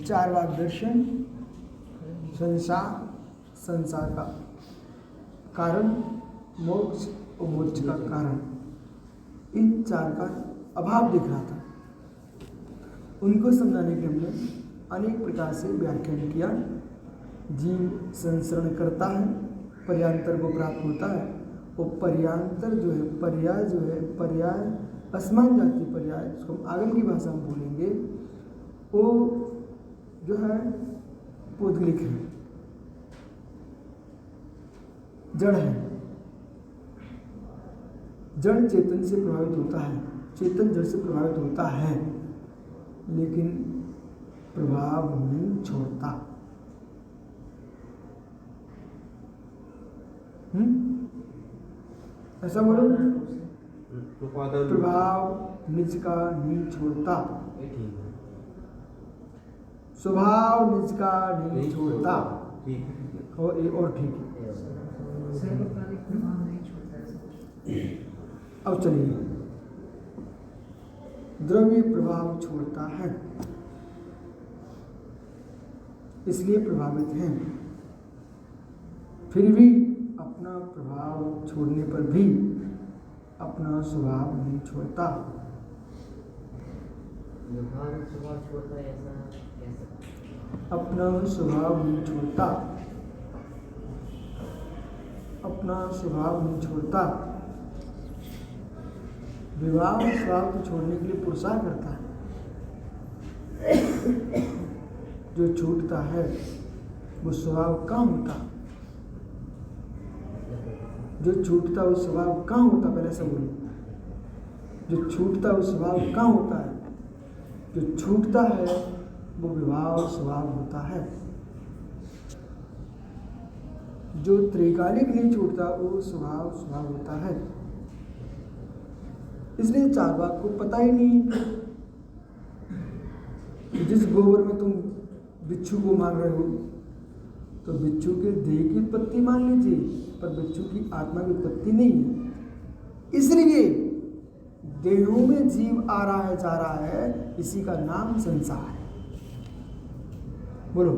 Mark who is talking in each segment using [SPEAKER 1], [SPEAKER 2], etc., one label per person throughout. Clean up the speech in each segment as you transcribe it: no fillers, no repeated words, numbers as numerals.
[SPEAKER 1] चारवाक दर्शन, संसार का कारण, मोक्ष और मोक्ष का कारण, इन चार का अभाव दिख रहा था। उनको समझाने के लिए हमने अनेक प्रकार से व्याख्यान किया। जीव संसरण करता है, पर्यांतर को प्राप्त होता है, और पर्यांतर जो है, पर्याय असमान जाति पर्याय, उसको हम आगम की भाषा में बोलेंगे, वो जो है पौद्गलिक है, जड़ है। जड़ चेतन से प्रभावित होता है, चेतन जड़ से प्रभावित होता है, लेकिन प्रभाव नहीं छोड़ता। ऐसा बोलो, प्रभाव निज का नहीं छोड़ता, स्वभाव निज का नहीं छोड़ता, और ठीक है। अब चलिए, द्रव्य प्रभाव छोड़ता है, इसलिए प्रभावित हैं, फिर भी अपना प्रभाव छोड़ने पर भी अपना स्वभाव नहीं छोड़ता। अपना स्वभाव नहीं छोड़ता, अपना स्वभाव नहीं छोड़ता। विवाह स्वभाव को छोड़ने के लिए पुरुषार्थ करता है। जो छूटता है वो स्वभाव कहाँ होता, जो छूटता वो स्वभाव कहाँ होता, पहले से बोलो, जो छूटता वो स्वभाव कहाँ होता है, जो छूटता है वो विवाह स्वभाव होता है। जो त्रिकालिक नहीं छूटता वो स्वभाव होता है। इसलिए चारवाक को पता ही नहीं, जिस गोबर में तुम बिच्छू को मान रहे हो, तो बिच्छू के देह की उत्पत्ति मान लीजिए, पर बिच्छू की आत्मा की उत्पत्ति नहीं है। इसलिए देहों में जीव आ रहा है, जा रहा है, इसी का नाम संसार है। बोलो,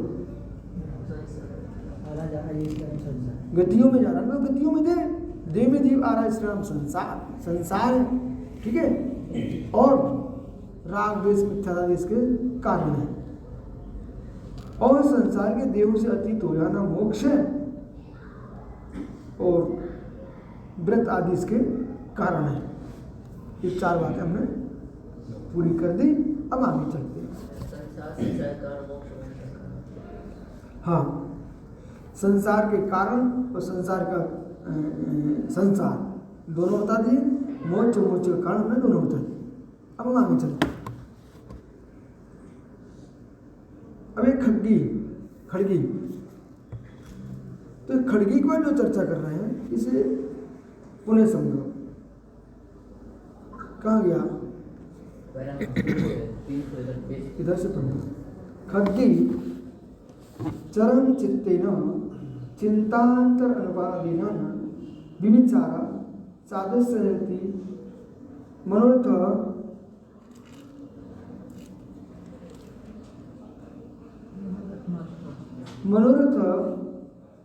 [SPEAKER 1] गतियों में जा रहा है ना, गतियों में देह में जीव आ रहा है, इसका नाम संसार है। ठीक है। और राग द्वेष मिथ्याचार इसके कारण है, और संसार के देहों से अतीत हो जाना मोक्ष है, और व्रत आदि इसके कारण है। ये चार बातें हमने पूरी कर दी। अब आगे चलते हैं। हाँ, संसार के कारण और संसार का संसार दोनों बता दिए, मोक्ष का कारण हमने दोनों बता दिए। अब हम आगे चलते हैं। अब एक खड़गी, तो खड़गी की जो चर्चा कर रहे हैं, इसे पुनः समझो। कहाँ गया, इधर से पढ़ो। खड्गी चरम चित्तेन चिंतांतर अनुपादेन विविचारा सादस्यति मनोरथ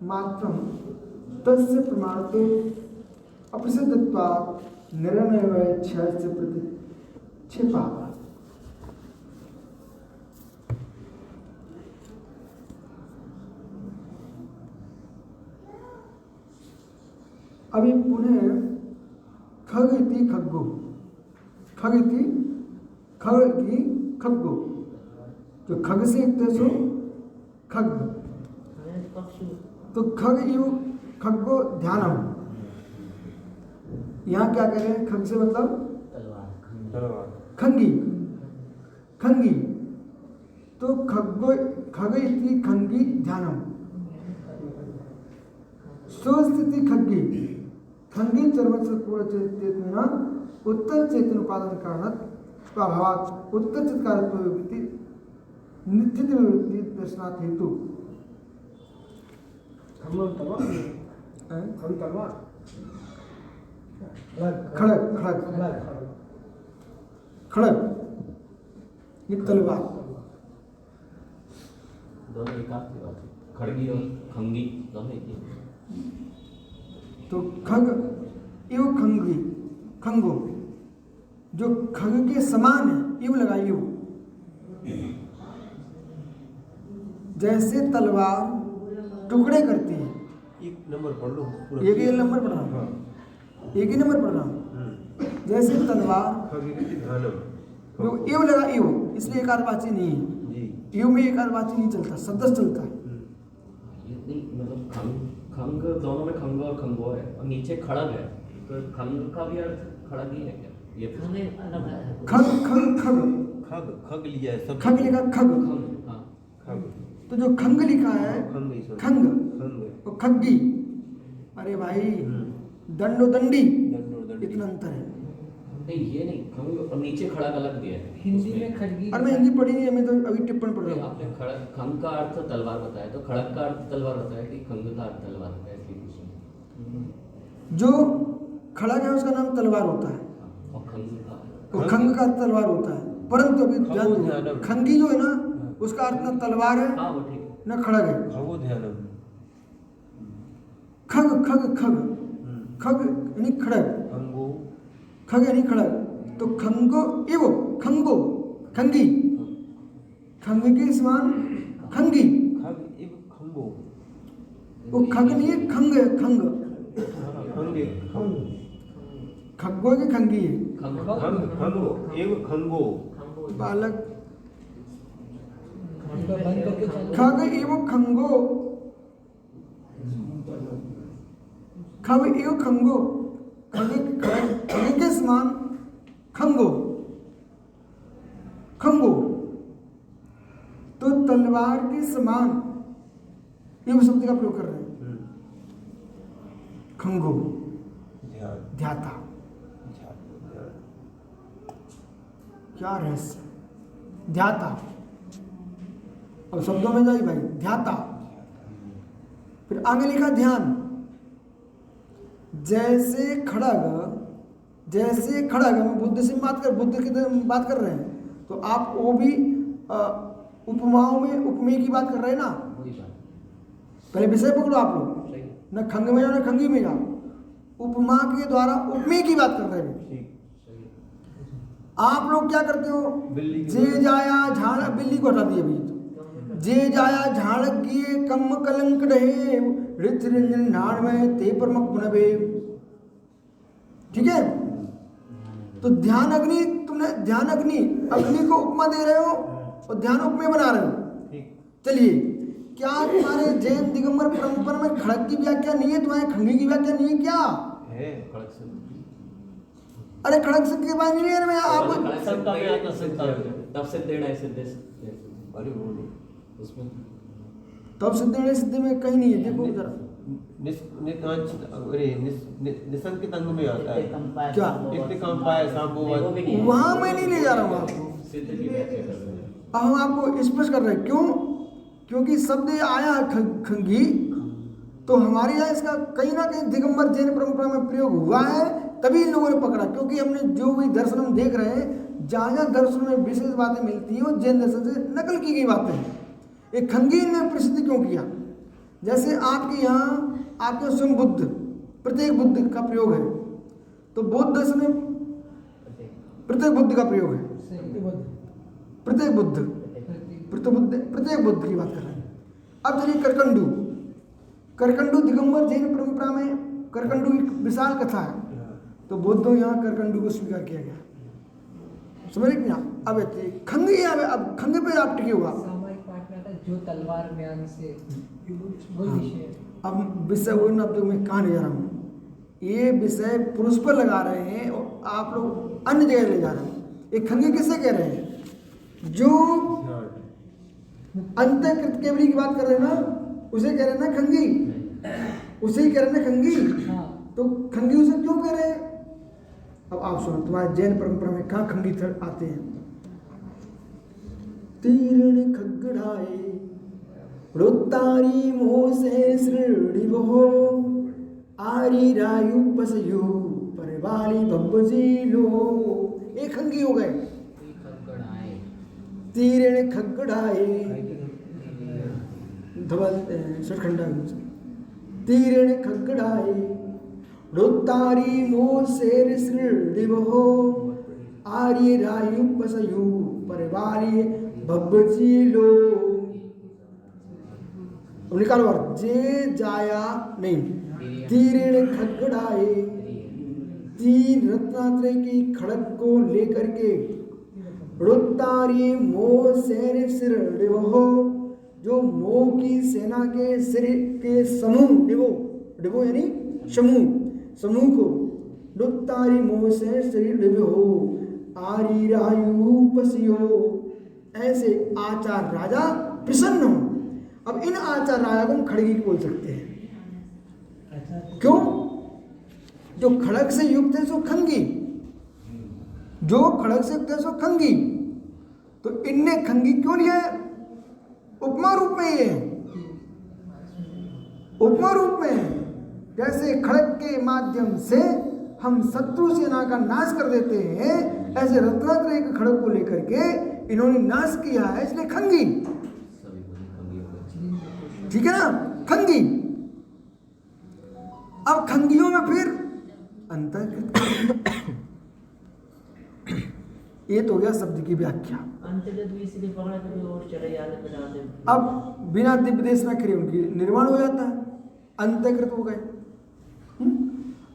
[SPEAKER 1] मात्रम तस्य प्रमाणतो अप्रसिद्धत्वात् निर्णयवैच्छस्य प्रतिक्षेपा। अभी पुनः खग इति खग्गो, खग इति खग्गो, तो खग से सो खग, तो खग यू खग्गो ध्यानम। यहाँ क्या कह रहे हैं, खग से मतलब खंगी, तो खग इति खंगी ध्यानम। स्वस्थिति खग्गी खंगी चर्म से पूर्ण चेतना उत्तर चेतन उपादान कारण प्रभावात उत्तर चित्कार प्रवृत्ति नित्य प्रवृत्ति दर्शनार्थ हेतु। खड़ग ये तलवार।
[SPEAKER 2] दोनों एक आध की बात है। खड़गी और खंगी दोनों एक ही हैं।
[SPEAKER 1] तो खग इव खंगी खंगो जो खग के समान है इव लगाइए। जैसे तलवार टुकड़े करती है।
[SPEAKER 3] एक नंबर पढ़ लो पूरा।
[SPEAKER 1] एक ही नंबर पढ़ रहा हूँ। एक ही नंबर पढ़ रहा हूँ। जैसे तलवार जो इव लगा इव, इसलिए एक आदवाची नहीं है। इव में एक आदवाची नहीं चलता, सदस्य चलता है।
[SPEAKER 2] ये नहीं मतलब खंग खंग दोनों में खंग और खंगो है और नीचे खड़ग है, तो खंग का भी अर्थ खड़ग ही है क्या? ये
[SPEAKER 1] खग खग खग
[SPEAKER 3] खग खग लिया है सब।
[SPEAKER 1] खग लिखा खग।
[SPEAKER 2] खंग, हाँ
[SPEAKER 3] खग
[SPEAKER 1] तो जो खंग लिखा है
[SPEAKER 3] खंग ही सुन।
[SPEAKER 1] खंग
[SPEAKER 3] खंग
[SPEAKER 1] और खग्गी। अरे भाई दंडो दंडी
[SPEAKER 3] दंडो दंडी।
[SPEAKER 1] इतना अंतर है।
[SPEAKER 2] नहीं ये नहीं, खंग और नीचे खड़ग अलग दिया है
[SPEAKER 4] हिंदी
[SPEAKER 2] उसमें।
[SPEAKER 4] में खड़गी।
[SPEAKER 1] और मैं हिंदी पढ़ी नहीं है, मैं तो अभी टिप्पण पढ़
[SPEAKER 2] नहीं,
[SPEAKER 1] रहा हूँ।
[SPEAKER 2] आपने खड़ग खंग का अर्थ तलवार बताया, तो खड़ग का अर्थ तलवार बताया कि खंग का अर्थ तलवार बताया, इसलिए पूछा।
[SPEAKER 1] जो खड़ग है उसका नाम तलवार होता है
[SPEAKER 2] और खंग का
[SPEAKER 1] और खंग का अर्थ तलवार होता है। परंतु अभी ध्यान दो, खंगी जो है ना उसका अर्थ न तलवार है
[SPEAKER 2] हाँ वो ठीक है।
[SPEAKER 1] न खड़ग है।
[SPEAKER 3] खगो ध्यानम।
[SPEAKER 1] खग खग खग खग यानी खड़ग,
[SPEAKER 3] खंगो
[SPEAKER 1] खग यानी खड़ग। तो खंगो इव खंगो खंगी, खंग के समान खंगी।
[SPEAKER 3] खग इव खंगो।
[SPEAKER 1] वो खग नहीं है, खंग है खंग।
[SPEAKER 3] खंगे खंग
[SPEAKER 1] खग्गो की खंगी है।
[SPEAKER 2] खंग
[SPEAKER 3] खंग खंगो एव खंगो।
[SPEAKER 1] बालक
[SPEAKER 4] बंद करके चालू।
[SPEAKER 1] खग इव खंगो, खग इव खंगो, खग के समान खंगो खंगो। तो तलवार के समान इव शब्द का प्रयोग कर रहे हैं। खंगो
[SPEAKER 3] ध्यान
[SPEAKER 1] ध्याता,
[SPEAKER 3] ध्यान।
[SPEAKER 1] क्या रहस्य। ध्याता अब शब्दों में जाइए भाई, ध्याता। फिर आगे लिखा ध्यान। जैसे खड़ग, जैसे खड़ग, हम बुद्ध से बुद्ध की बात कर रहे हैं, तो आप वो भी उपमाओं में उपमेय की बात कर रहे हैं ना।
[SPEAKER 2] वही बात
[SPEAKER 1] पहले विषय पकड़ो आप लोग,
[SPEAKER 2] सही।
[SPEAKER 1] न खंग में जाओ न खंगी में जाओ। उपमा के द्वारा उपमेय की बात कर रहे हैं।
[SPEAKER 3] ठीक।
[SPEAKER 1] आप लोग क्या करते हो?
[SPEAKER 3] बिल्ली की
[SPEAKER 1] जे जाया झाड़, बिल्ली को हटा दिए अभी तो। जे जाया झाड़क किए कम कलंक रहे ऋत रंजन नाड़ में ते परमक बनबे। ठीक है। तो ध्यान अग्नि, तुमने ध्यान अग्नि, अग्नि को उपमा दे रहे हो और ध्यान उपमेय बना रहे हो।
[SPEAKER 3] ठीक।
[SPEAKER 1] चलिए, क्या तुम्हारे जैन दिगंबर परंपरा में खड़ग की व्याख्या नहीं है? तुम्हारे खंगी की व्याख्या नहीं है क्या?
[SPEAKER 3] है
[SPEAKER 2] खड़ग से
[SPEAKER 1] अरे खड़ग से के बात नहीं है मैं आप
[SPEAKER 2] खड़ग से में आता सिद्ध तब से देना है सिद्ध
[SPEAKER 3] अरे वो नहीं
[SPEAKER 2] उसमें
[SPEAKER 1] तब सिद्ध में कहीं नहीं है। देखो जरा
[SPEAKER 3] निसंकित अंग में आता है।
[SPEAKER 1] क्या?
[SPEAKER 3] इत्तिकंपाय सांबोवत।
[SPEAKER 1] वहां मैं नहीं ले जा रहा हूँ आपको।
[SPEAKER 2] सिद्ध की व्याख्या कर रहे हैं।
[SPEAKER 1] अब हम आपको स्पष्ट कर रहे हैं। क्यों? क्योंकि शब्द आया खंगी, तो हमारे यहाँ इसका कहीं ना कहीं दिगंबर जैन परंपरा में प्रयोग हुआ है, तभी इन लोगों ने पकड़ा। क्योंकि हमने जो भी दर्शन हम देख रहे हैं, जहाँ जहाँ दर्शन में विशेष बातें मिलती हैं वो जैन दर्शन से नकल की गई बातें हैं। एक खंगी ने प्रसिद्ध क्यों किया? जैसे आपके यहाँ आपके स्वयं बुद्ध, प्रत्येक बुद्ध का प्रयोग है, तो बौद्ध दर्शन में प्रत्येक बुद्ध का प्रयोग है। प्रत्येक बुद्ध की बात कर रहे हैं। अब चलिए करकंडू। करकंडू दिगंबर जैन परंपरा में करकंडू एक विशाल कथा है, तो बौद्धों यहाँ करकंडू को स्वीकार किया गया। समझ क्या? अब खंगी, अब खंगे पे आप टिके हुआ।
[SPEAKER 4] सामयिक पाठ में आता है जो तलवार म्यान से वो विषय।
[SPEAKER 1] अब विषय वो ना, तो मैं कहाँ ले जा रहा हूँ? ये विषय पुरुष पर लगा रहे हैं और आप लोग अन्य जगह ले जा रहे हैं। ये खंगे किसे कह रहे हैं? जो अंतःकृत केवली की बात कर रहे हैं ना, उसे कह रहे हैं ना खंगी, उसे ही कह रहे हैं ना खंगी। तो खंगी उसे क्यों कह रहे हैं? अब आप सुनो, तुम्हारे जैन परंपरा में कहाँ खंगी आते हैं? तीर्ण खगड़ाए रुतारी मोह से श्रीडिवो आरी रायु पसयु परवाली भब्बजी लो। एक खंगी हो गए। तीर्ण खगड़ाए धवल षटखंडा तीरण खगड़ाए रोतारी मो शेर श्रील दिवहो आर्य रायु पसयु परिवार्य भब्बची लो। निकालो अर्थ, जे जाया नहीं तीरण खगड़ाए, तीन रत्नात्रय की खड़ग को लेकर के रुत्तारी मोह शेर सिर डिवो, जो मोह की सेना के सिर के समूह, डिवो यानी समूह को रुत्तारी मोह से सिर डिवो आरी रायु पसियो, ऐसे आचार राजा प्रसन्न हो। अब इन आचार राजा को हम खड़गी बोल सकते हैं। क्यों? जो खड़ग से युक्त है सो खंगी, जो खड़ग से युक्त है सो खंगी। तो इनने खंगी क्यों लिया है? उपमा रूप में ये है, उपमा रूप में है। जैसे खड़ग के माध्यम से हम शत्रु सेना का नाश कर देते हैं, ऐसे रत्नात्रय के खड़ग को लेकर के इन्होंने नाश किया है, इसलिए खंगी। ठीक है ना, खंगी। अब खंगियों में फिर अंतर्कृत, ये तो हो गया शब्द की व्याख्या। अब बिना दिव्य देश में खड़े उनकी निर्माण हो जाता है, अंतर्कृत हो गए।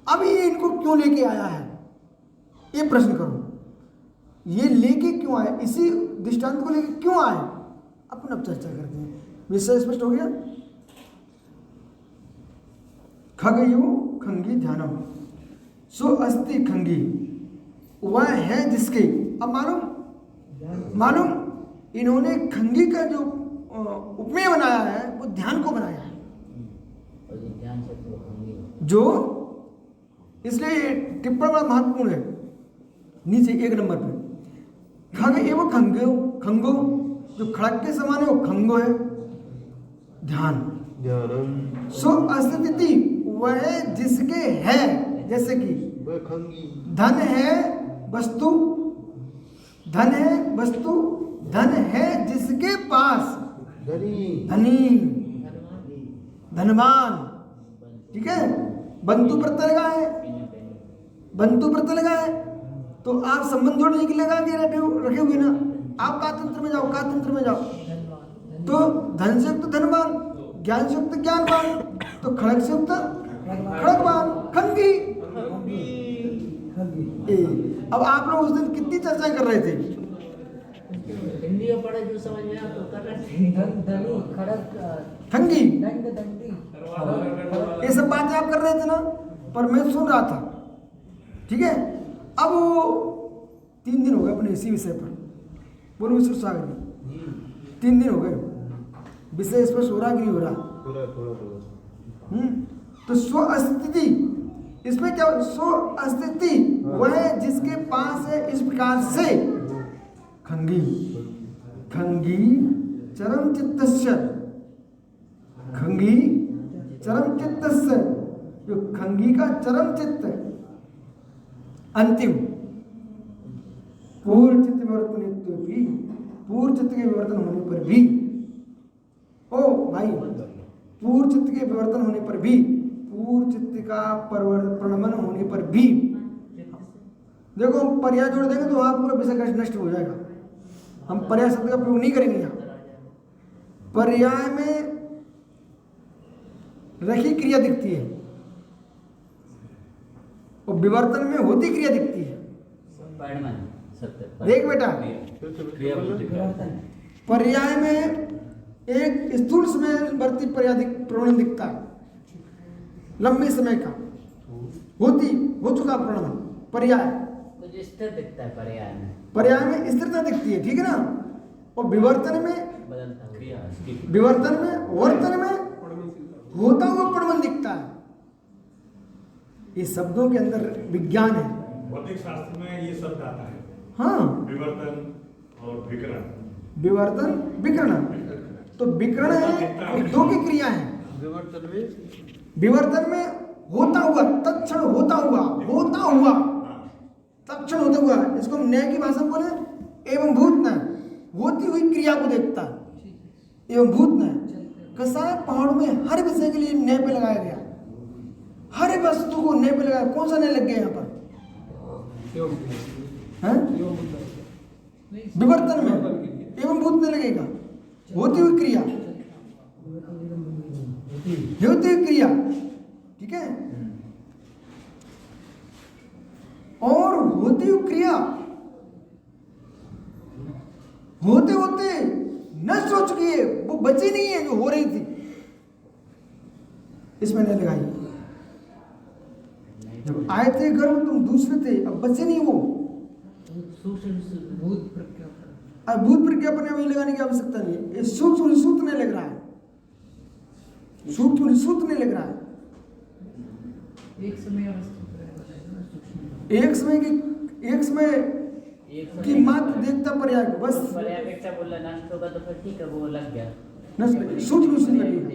[SPEAKER 1] अब ये इनको क्यों लेके आया है, ये प्रश्न करो। ये लेके क्यों आए, इसी दृष्टांत को लेके क्यों आए, अपन अब चर्चा करते हैं। विषय स्पष्ट हो गया। खगयु खंगी ध्यानम, सो अस्ति खंगी, वह है जिसके। अब मालूम इन्होंने खंगी का जो उपमेय बनाया है वो ध्यान को बनाया है, जो इसलिए टिप्पण बड़ा महत्वपूर्ण है। नीचे 1 नंबर पे खग एवं खंगो, जो खड़ग के समान है वो खंगो है, ध्यान। सो अस्तित्व, वह जिसके है, जैसे कि धन है वस्तु, धन है वस्तु, धन है जिसके पास, धनी धनवान। ठीक है, बंतु प्रत्यय लगा है, बंतु प्रत्यय लगा है, तो आप संबंध जोड़ने के लिए लगा के रखे हुए ना। आप का तंत्र में जाओ, का तंत्र में जाओ, तो धन से युक्त धनवान, ज्ञान से युक्त ज्ञानवान, तो खड़ग से युक्त खड़गवान, खंगी। अब आप लोग उस दिन कितनी चर्चाएं कर रहे थे,
[SPEAKER 4] हिंदी में पढ़े जो समझ में आप तो कर रहे थे, धनी खड़ग
[SPEAKER 1] खंगी,
[SPEAKER 4] दंड दंडी,
[SPEAKER 1] ये सब बातें आप कर रहे थे ना, पर मैं सुन रहा था। ठीक है, अब वो 3 दिन हो गए अपने इसी विषय पर, बोलो मिस्टर सागर, 3 दिन हो गए, विषय स्पष्ट हो रहा कि नहीं हो रहा? तो स्व अस्तित्व, इसमें क्या, स्व अस्तित्व वह जिसके पास है, इस प्रकार से खंगी, खंगी चरम चित्तस्य, खंगी चरम चित्तस्य, जो खंगी का चरम चित्त अंतिम पूर्ण चित्त विवर्तन भी, पूर्ण चित्त के विवर्तन होने पर भी, ओ भाई, पूर्ण चित्त के विवर्तन होने पर भी, पूर्ण चित्त का प्रणमन होने पर भी, देखो हम पर्याय जोड़ देंगे तो वहां पूरा विषय नष्ट हो जाएगा। हम पर्याय शब्द का प्रयोग नहीं करेंगे यहाँ। पर्याय में रखी क्रिया दिखती है और विवर्तन में होती क्रिया दिखती है। देख बेटा, पर्याय में एक स्थूल समय वर्ती पर्याय प्रणमन दिखता है, लंबे समय का हो चुका प्रणमन पर्याय,
[SPEAKER 4] स्थिर दिखता है पर्याय में,
[SPEAKER 1] पर्याय में स्थिरता दिखती है। ठीक है ना, और विवर्तन में वर्तन में होता हुआ प्रणमन दिखता है। ये शब्दों के अंदर विज्ञान है।
[SPEAKER 5] भौतिक शास्त्र में ये शब्द आता है,
[SPEAKER 1] हाँ,
[SPEAKER 5] विवर्तन और विकरण।
[SPEAKER 1] विवर्तन विकरण, तो विकरण है, 2 की क्रिया है। विवर्तन में होता हुआ, तत्क्षण होता हुआ, तत्क्षण होता हुआ, इसको हम न्याय की भाषा में बोले एवं भूत न, होती हुई क्रिया को देखता है एवं भूत न। कैसा है, पहाड़ों में हर विषय के लिए नए पे लगाया गया, हर वस्तु को नए पे लगाया। कौन सा नए लग गया यहाँ पर? हैं? विवर्तन में एवं भूत में लगेगा, होती हुई क्रिया, होती हुई क्रिया, ठीक है। और होती हुई क्रिया होते होते नष्ट हो चुकी है, वो बची नहीं है जो हो रही थी, इसमें नहीं लगाई। जब आए थे घर में तुम दूसरे थे, अब बचे नहीं वो।
[SPEAKER 4] भूत प्रज्ञापन,
[SPEAKER 1] अब भूत प्रज्ञापन अभी लगाने की आवश्यकता नहीं है। ये सूक्ष्म सूत्र नहीं लग रहा है, सूक्ष्म सूत्र नहीं लग रहा है।
[SPEAKER 4] एक समय
[SPEAKER 1] एक समय की मात्र देखता पर्याय को बस
[SPEAKER 4] पर्यापेक्षा बोला नष्ट होगा तो फिर ठीक है, वो लग गया।
[SPEAKER 1] सूत्र सूत्र लगेगा।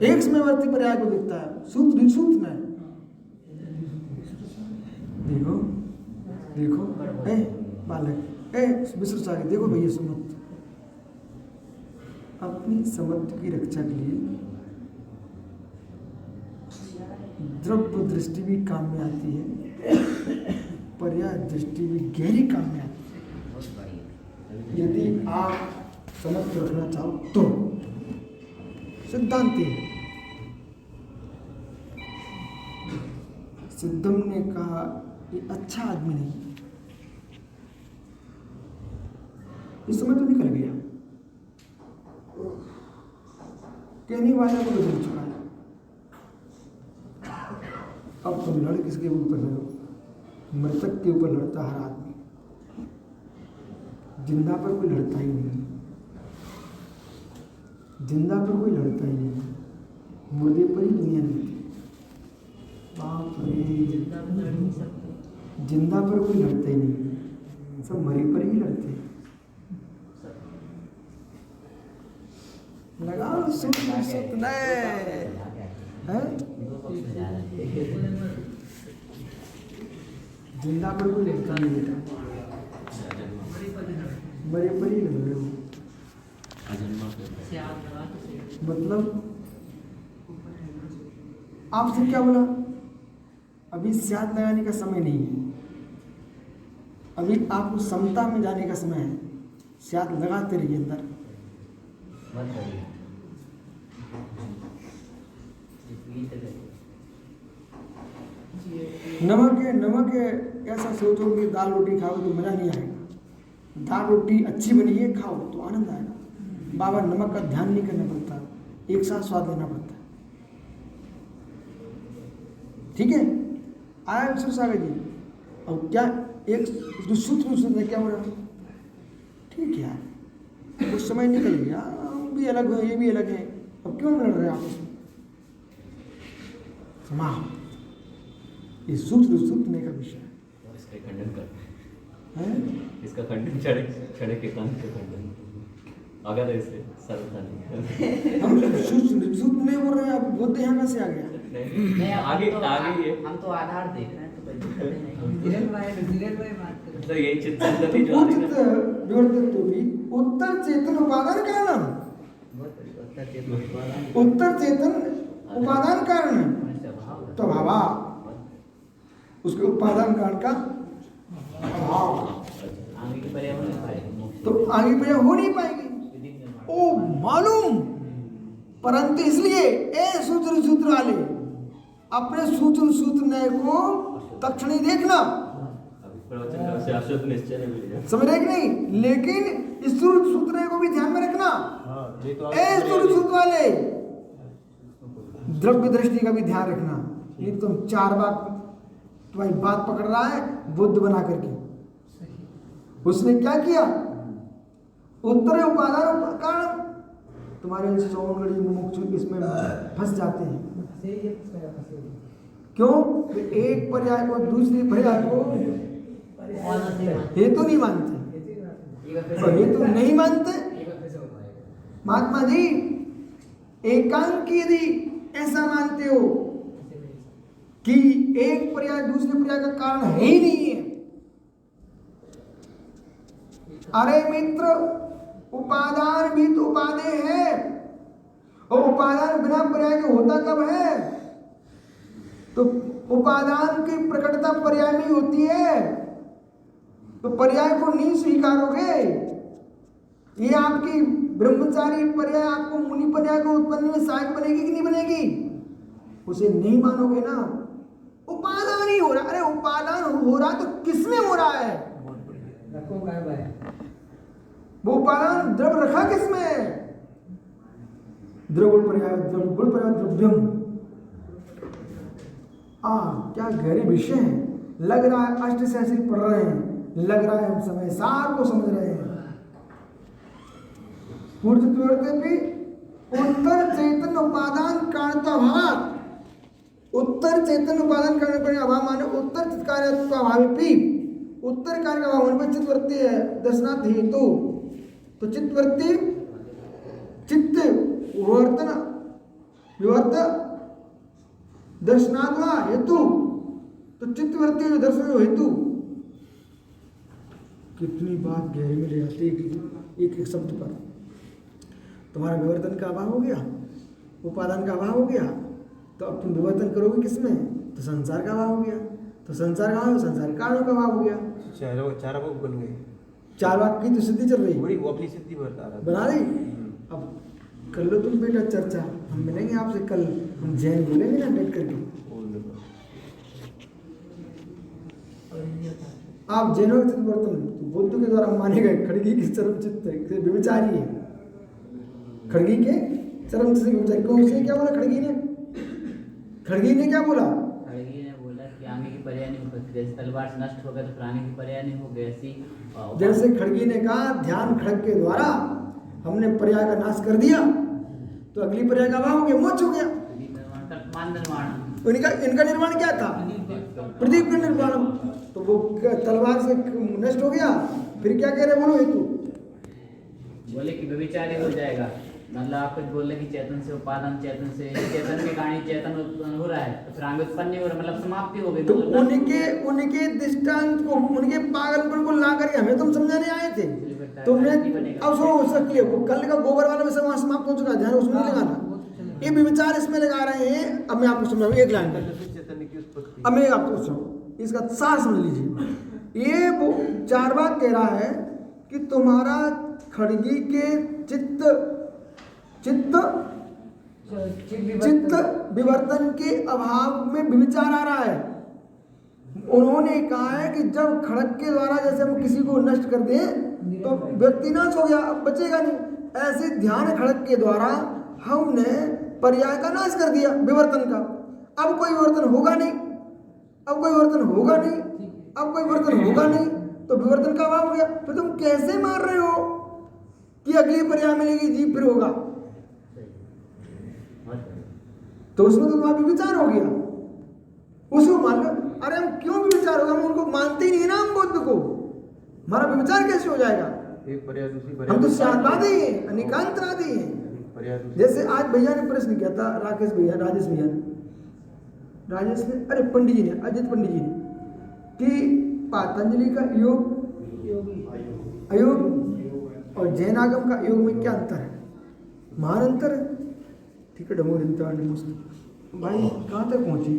[SPEAKER 1] एक समयवर्ती पर्याय को देखता है, सूत्र सूत्र में। देखो देखो, ए बालक, ए विश्व सागर, देखो भैया सुमत, अपनी समत्व की रक्षा के लिए द्रव्य दृष्टि भी काम में आती है, पर्याय दृष्टि भी गहरी काम में आती है। यदि आप समत्व रखना चाहो तो सिद्धांत है। सिद्धम ने कहा ये अच्छा आदमी नहीं, इस समय तो निकल गया, कहने वाले को बदल चुका है। अब तुम लड़ किसके ऊपर रहे हो? मृतक के ऊपर लड़ता हर आदमी, जिंदा पर कोई लड़ता ही नहीं, जिंदा पर कोई लड़ता ही नहीं, मुर्दे पर ही दुनिया लड़ती। बाप रे, जिंदा पर कोई लड़ता ही नहीं, सब मरे पर ही लड़ते हैं। लगाओ सुत जिंदा पर कोई लड़ता नहीं बेटा, मरे पर ही लड़ रहे हो। मतलब आपसे क्या बोला? अभी स्याद लगाने का समय नहीं है, अभी आपको समता में जाने का समय है। स्याद लगाते रहिए अंदर। नमक है ऐसा सोचोगे दाल रोटी खाओ तो मज़ा नहीं आएगा। दाल रोटी अच्छी बनी है खाओ तो आनंद आएगा। बाबा नमक का ध्यान नहीं करना पड़ता, एक साथ स्वाद लेना पड़ता है। ठीक है, आया विष्णु सागर जी। और क्या एक जो सूत्र में क्या हो रहा है? ठीक है यार, कुछ समय निकल गया, हम भी अलग हो, ये भी अलग है, अब क्यों लड़ रहे हैं आपस में? समाप्त। ये सूत्रने का विषय है।
[SPEAKER 2] इसका खंडन कर
[SPEAKER 1] हैं?
[SPEAKER 2] इसका खंडन छड़े के कान का खंडन अगर ऐसे सरलता नहीं
[SPEAKER 1] हम सूत्र नहीं बोल रहे हैं, आप बोलते हैं कहाँ से आ गया?
[SPEAKER 2] नहीं आगे ये
[SPEAKER 4] हम तो आधार देख रहे हैं, तो कोई दिक्कत नहीं। धीरेन भाई बात कर
[SPEAKER 2] तो यही चित्त संगति जो आ रही है
[SPEAKER 1] विवर्तित तो भी उत्तर चेतन उपादान कारण, उत्तर चेतन उपादान कारण तो भावा उसके उपादान कारण का अभाव,
[SPEAKER 4] आगे की पर्यावरण नहीं पाएगी,
[SPEAKER 1] तो आगे पर्या हो नहीं पाएगी। ओ मालूम, परंतु इसलिए ए सूत्र वाले अपने सूत्र नय को तक्षण ही देखना,
[SPEAKER 2] प्रवचन का शाश्वत निश्चय नहीं मिलेगा,
[SPEAKER 1] समझ रहे कि नहीं? लेकिन इस सूत्र को भी ध्यान में रखना। ए सूत्र वाले द्रव्य दृष्टि का भी ध्यान रखना। नहीं तुम 4 बार तुम्हारी बात पकड़ रहा है बुद्ध बना करके। उसने क्या किया? उत्तर उपादान कारण तुम्हारे सौंगड़ी मुमुक्षु इसमें फंस जाते हैं। क्यों? एक पर्याय को दूसरी पर्याय को हेतु नहीं मानते, और हेतु नहीं मानते। महात्मा जी एकांक यदि ऐसा मानते हो कि एक पर्याय दूसरे पर्याय का कारण है ही नहीं है, अरे मित्र उपादान भी तो उपादेय है। और उपादान बिना पर्याय के होता कब है? तो उपादान की प्रकटता पर्याय में ही होती है। तो पर्याय को नहीं स्वीकारोगे, ये आपकी ब्रह्मचारी पर्याय आपको मुनि पर्याय को उत्पन्न में सहायक बनेगी कि नहीं बनेगी? उसे नहीं मानोगे ना। उपादान ही हो रहा, अरे उपादान हो रहा तो किसमें हो रहा है?
[SPEAKER 4] रखो गायब है।
[SPEAKER 1] वो उपादान द्रव रखा किसमें? द्रवगुण पर्याय, द्रवगुण पर्याय द्रव्यम। क्या गहरे विषय हैं। लग रहा है अष्टशास्त्री पढ़ रहे हैं, लग रहा है हम समय सार को समझ रहे हैं। पूर्व भी उत्तर चैतन्य उपादान कारणता भाव, उत्तर चैतन्य उपादान कारण का अभाव माने उत्तर चित्त कार्य का अभाव भी, उत्तर कार्य का अभाव होने पर चित्तवृत्ति है दर्शनार्थ हेतु। तो चित्तवृत्ति चित्त विवर्तन विवर्त दर्शनात्मा हेतु, तो चित्तवृत्ति जो दर्शन हेतु। कितनी बात गहरी में ले जाती है एक एक शब्द पर। तुम्हारा विवर्तन का अभाव हो गया, उपादान का अभाव हो गया, तो अब तुम विवर्तन करोगे किसमें? तो संसार का अभाव हो गया। तो संसार का अभाव, संसार कारणों का अभाव हो गया।
[SPEAKER 3] चार भाग बन गए।
[SPEAKER 1] चार वाक्य की तो सिद्धि चल रही है,
[SPEAKER 3] वो अपनी सिद्धि बता रहा
[SPEAKER 1] बना रही। अब कर लो तुम बेटा चर्चा, हम मिलेंगे आपसे कल, हम जैन बोलेंगे ना बैठ करके। आप जैनों के चित्त वर्तन बुद्ध के द्वारा माने गए खड़गी की चरम चित्त व्यभिचारी है। खड़गी के चरम चित्त व्यभिचारी कौन से क्या बोला खड़गी ने? खड़गी ने क्या बोला?
[SPEAKER 4] खड़गी ने बोला कि आगे की पर्याय नहीं हो सकती, जैसे तलवार से नष्ट हो गया तो फिर आगे की पर्याय नहीं हो गई, ऐसी
[SPEAKER 1] जैसे खड़गी ने कहा ध्यान खड़ग के द्वारा हमने पर्याय का नाश कर दिया तो अगली पर्याय का अभाव हो गया, मोक्ष हो गया। इनका निर्माण क्या था? प्रदीप का निर्माण। तो वो तलवार से नष्ट हो गया, फिर क्या कह रहे बोलो हेतु?
[SPEAKER 4] बोले कि व्यभिचारी हो जाएगा, मतलब आप कुछ बोल रहे कि चेतन से उपादान, चेतन से चेतन के कारण चेतन उत्पन्न हो रहा है, तो फिर आगे उत्पन्न नहीं हो रहा, मतलब समाप्ति हो गई।
[SPEAKER 1] तो उनके दृष्टांत को, उनके पागलपन को ला करके हमें तुम समझाने आए थे। तुमने अब सुनो सकते हो, कल का गोबर वाला विषय वहां समाप्त हो चुका है, ध्यान उसमें नहीं लगाना। ये विचार इसमें लगा रहे हैं। अब मैं आपको समझाऊं एक लाइन में। अब मैं आपको सुनो, इसका सार समझ लीजिए। ये वो चार बात कह रहा है कि तुम्हारा खड़गी के चित्त विवर्तन के अभाव में विचार आ रहा है। उन्होंने कहा है कि जब खड़ग के द्वारा जैसे हम किसी को नष्ट कर दें तो व्यक्ति नाश हो गया, अब बचेगा नहीं। ऐसे ध्यान खड़ग के द्वारा हमने पर्याय का नाश कर दिया विवर्तन का। अब कोई विवर्तन होगा नहीं, अब कोई विवर्तन होगा नहीं, अब कोई विवर्तन होगा नहीं, तो विवर्तन का अभाव हो गया। फिर तुम कैसे मान रहे हो कि अगली पर्याय मिलेगी जीव फिर होगा? तो उसमें तो तुम्हारा विचार हो गया, उसको मान लो। अरे हम क्यों विचार होगा? हम उनको मानते ही नहीं ना, हम बुद्ध को, हमारा विचार कैसे हो जाएगा?
[SPEAKER 3] एक पर्याय दूसरी पर्याय,
[SPEAKER 1] हम तो शांतवादी हैं, अनेकांतवादी हैं। जैसे आज भैया ने प्रश्न किया था, राजेश भैया ने, अरे पंडित जी ने, अजित पंडित जी ने, कि पतंजलि का योग अयोग और जैन आगम का योग में क्या अंतर है? महान अंतर है। ठीक है, डमोर भाई कहाँ तक पहुंची?